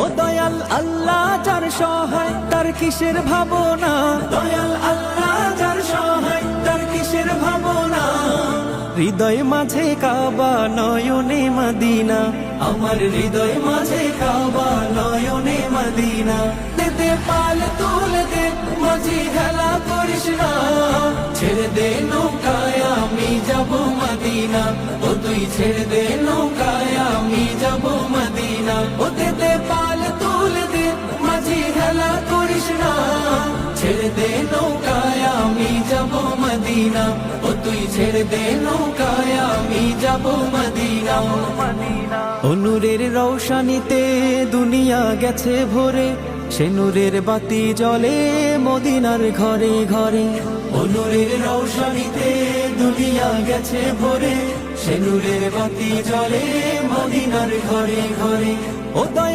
ও দয়াল আল্লাহ যার সহায় তার কিসের ভাবনা, দয়াল আল্লাহ যার সহায় তার কিসের ভাবনা। হৃদয় মাঝে কাবা নয়নে মদিনা, আমার হৃদয় মাঝে কাবা নয়নে মদিনা। দে পাল তুলে দে মাঝি হেলা করিস না, ছেড়ে দে নৌকায় আমি যাব মদিনা। ও তুই ছেড়ে দে নৌকায় আমি যাব মদিনা। ও দে পাল তুলে দে মাঝি হেলা করিস না, ছেড়ে দে নৌকায় আমি যাব মদিনা। ও তুই ছেড়ে দে নৌকায় আমি যাব মদিনা। ও নূরের রৌশনীতে দুনিয়া গেছে ভরে, সে নূরের বাতি জ্বলে মদিনার ঘরে ঘরে। ও নূরের রৌশনীতে দুনিয়া গেছে ভরে, সে নূরের বাতি জ্বলে মদিনার ঘরে ঘরে। ও দয়া